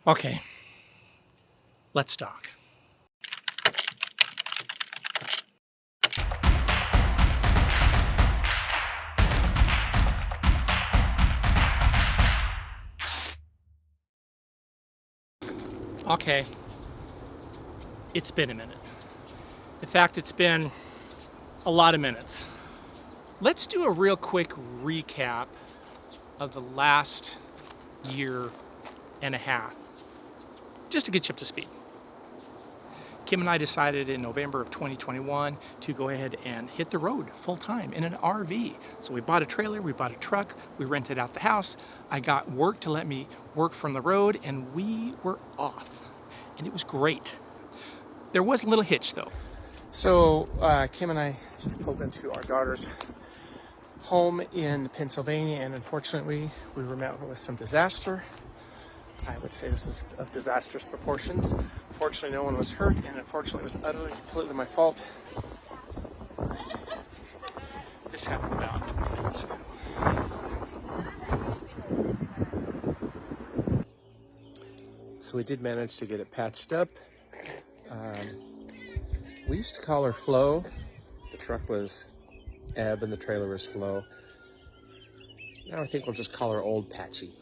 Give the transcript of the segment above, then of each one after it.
Okay, let's talk. Okay, it's been a minute. In fact, it's been a lot of minutes. Let's do a real quick recap of the last year and a half, just to get you up to speed. Kim and I decided in November of 2021 to go ahead and hit the road full time in an RV. So we bought a trailer, we bought a truck, we rented out the house. I got work to let me work from the road, and we were off. And it was great. There was a little hitch though. So Kim and I just pulled into our daughter's home in Pennsylvania, and unfortunately we were met with some disaster. I would say this is of disastrous proportions. Fortunately, no one was hurt, and unfortunately, it was utterly, completely my fault. This happened about 20 minutes ago. So we did manage to get it patched up. We used to call her Flo. The truck was Ebb and the trailer was Flo. Now I think we'll just call her Old Patchy.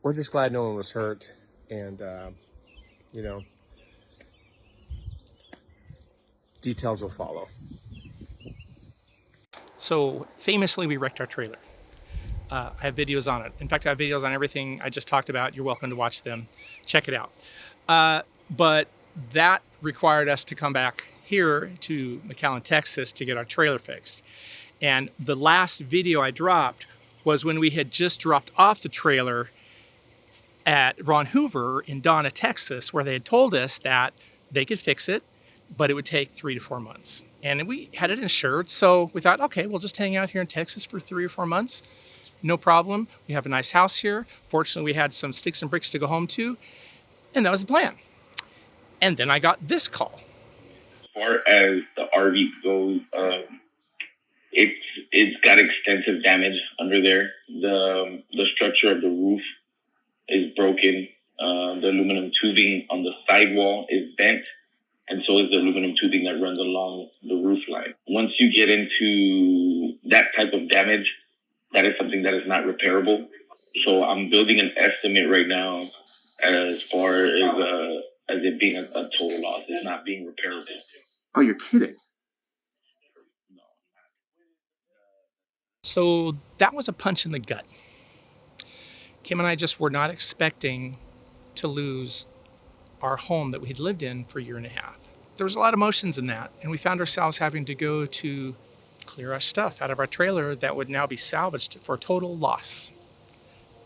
We're just glad no one was hurt, and you know, details will follow. So famously, we wrecked our trailer. I have videos on it. In fact, I have videos on everything I just talked about. You're welcome to watch them. Check it out. But that required us to come back here to McAllen, Texas to get our trailer fixed. And the last video I dropped was when we had just dropped off the trailer at Ron Hoover in Donna, Texas, where they had told us that they could fix it, but it would take 3 to 4 months. And we had it insured, so we thought, okay, we'll just hang out here in Texas for 3 or 4 months. No problem. We have a nice house here. Fortunately, we had some sticks and bricks to go home to, and that was the plan. And then I got this call. As far as the RV goes, it's got extensive damage under there. The structure of the roof is broken. The aluminum tubing on the sidewall is bent, and so is the aluminum tubing that runs along the roof line. Once you get into that type of damage, that is something that is not repairable. So I'm building an estimate right now as far as it being a total loss. It's not being repairable. Oh, you're kidding. So that was a punch in the gut. Kim and I just were not expecting to lose our home that we had lived in for a year and a half. There was a lot of emotions in that, and we found ourselves having to go to clear our stuff out of our trailer that would now be salvaged for total loss,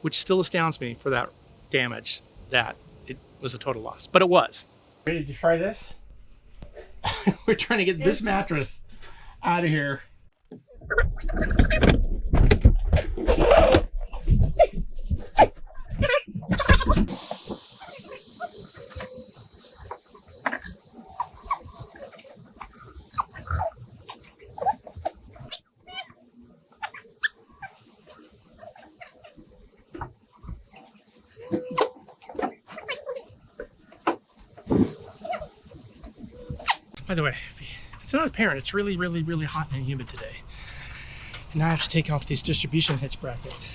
which still astounds me for that damage, that it was a total loss, but it was. Ready to try this? We're trying to get this mattress out of here. By the way, if it's not apparent, it's really, really, really hot and humid today. And now I have to take off these distribution hitch brackets.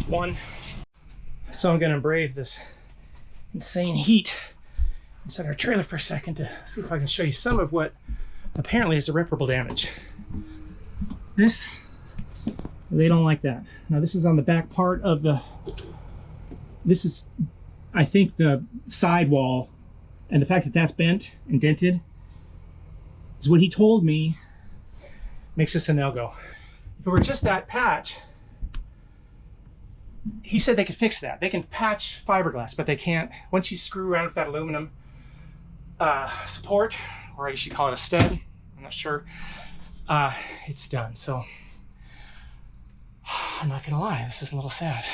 One. So I'm gonna brave this insane heat inside our trailer for a second to see if I can show you some of what apparently is irreparable damage. This, they don't like that. Now this is on the back part of this is, I think, the sidewall, and the fact that that's bent and dented is what he told me makes this a no-go. If it were just that patch, he said they could fix that. They can patch fiberglass, but they can't, once you screw around with that aluminum support, or I should call it a stud, I'm not sure, it's done. So I'm not gonna lie, this is a little sad.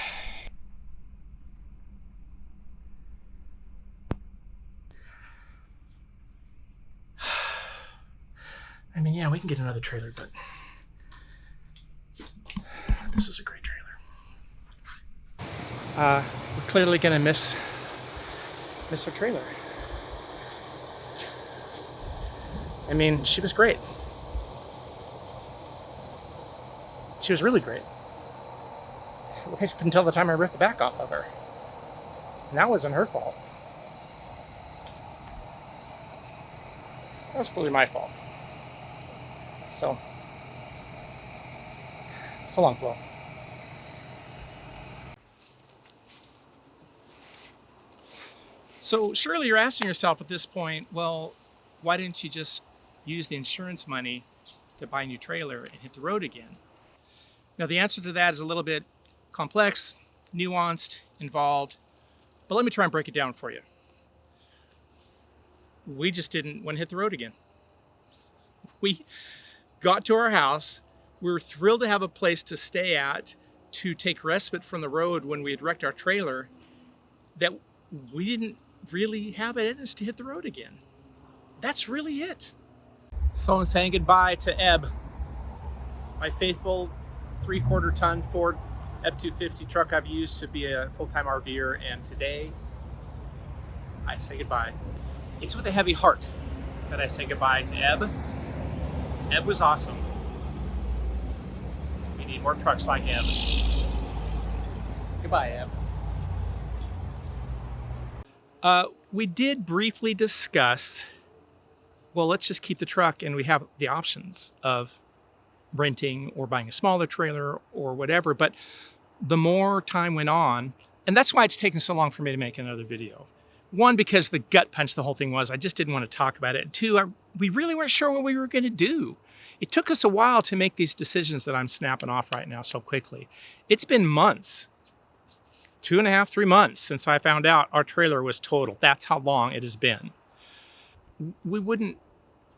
I mean, yeah, we can get another trailer, but this was a great trailer. We're clearly gonna miss our trailer. I mean, she was great. She was really great. Right up until the time I ripped the back off of her. And that wasn't her fault. That was clearly my fault. So long, Flo. So surely you're asking yourself at this point, well, why didn't you just use the insurance money to buy a new trailer and hit the road again? Now the answer to that is a little bit complex, nuanced, involved, but let me try and break it down for you. We just didn't want to hit the road again. We got to our house. We were thrilled to have a place to stay at, to take respite from the road when we had wrecked our trailer, that we didn't really have it in us to hit the road again. That's really it. So I'm saying goodbye to Eb, my faithful 3/4 ton Ford F-250 truck I've used to be a full-time RVer, and today I say goodbye. It's with a heavy heart that I say goodbye to Eb. Eb was awesome. We need more trucks like Eb. Goodbye, Eb. We did briefly discuss, well, let's just keep the truck and we have the options of renting or buying a smaller trailer or whatever. But the more time went on, and that's why it's taken so long for me to make another video. One, because the gut punch the whole thing was, I just didn't want to talk about it. And two, we really weren't sure what we were going to do. It took us a while to make these decisions that I'm snapping off right now so quickly. It's been months, 2.5, 3 months since I found out our trailer was totaled. That's how long it has been. We wouldn't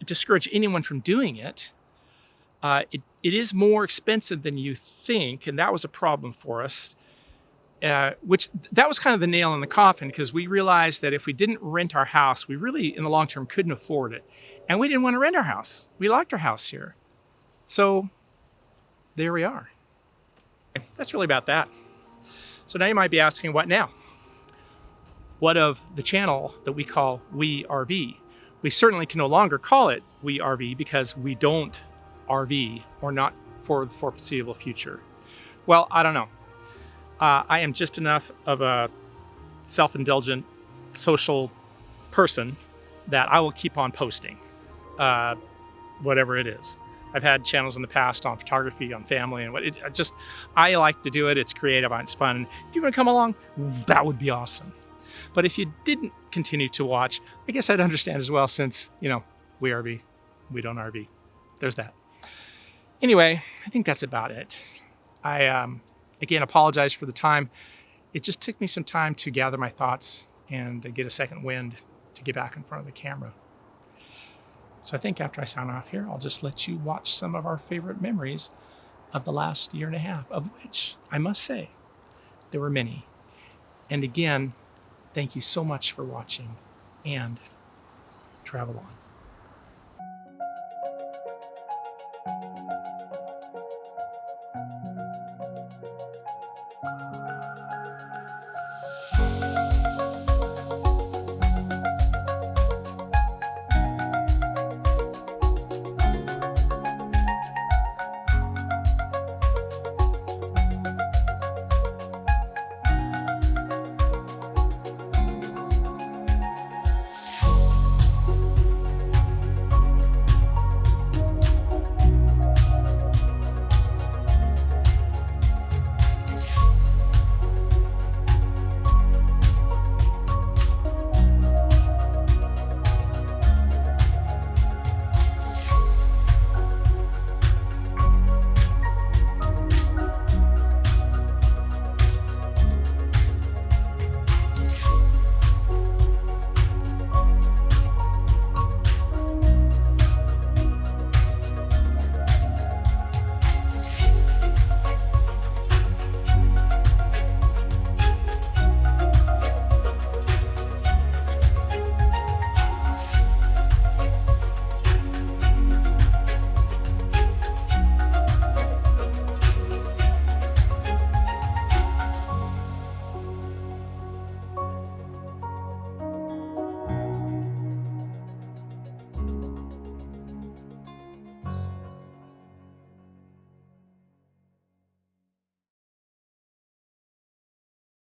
discourage anyone from doing it. It is more expensive than you think, and that was a problem for us. Which that was kind of the nail in the coffin, because we realized that if we didn't rent our house, we really, in the long term, couldn't afford it. And we didn't want to rent our house. We liked our house here. So there we are. That's really about that. So now you might be asking, what now? What of the channel that we call WeeRVee? We certainly can no longer call it WeeRVee because we don't RV, or not for the foreseeable future. Well, I don't know. I am just enough of a self-indulgent social person that I will keep on posting, whatever it is. I've had channels in the past on photography, on family, and I like to do it. It's creative, it's fun. If you want to come along, that would be awesome. But if you didn't continue to watch, I guess I'd understand as well, since, we RV, we don't RV. There's that. Anyway, I think that's about it. I, again, apologize for the time. It just took me some time to gather my thoughts and to get a second wind to get back in front of the camera. So I think after I sign off here, I'll just let you watch some of our favorite memories of the last 1.5 years, of which I must say there were many. And again, thank you so much for watching, and travel on.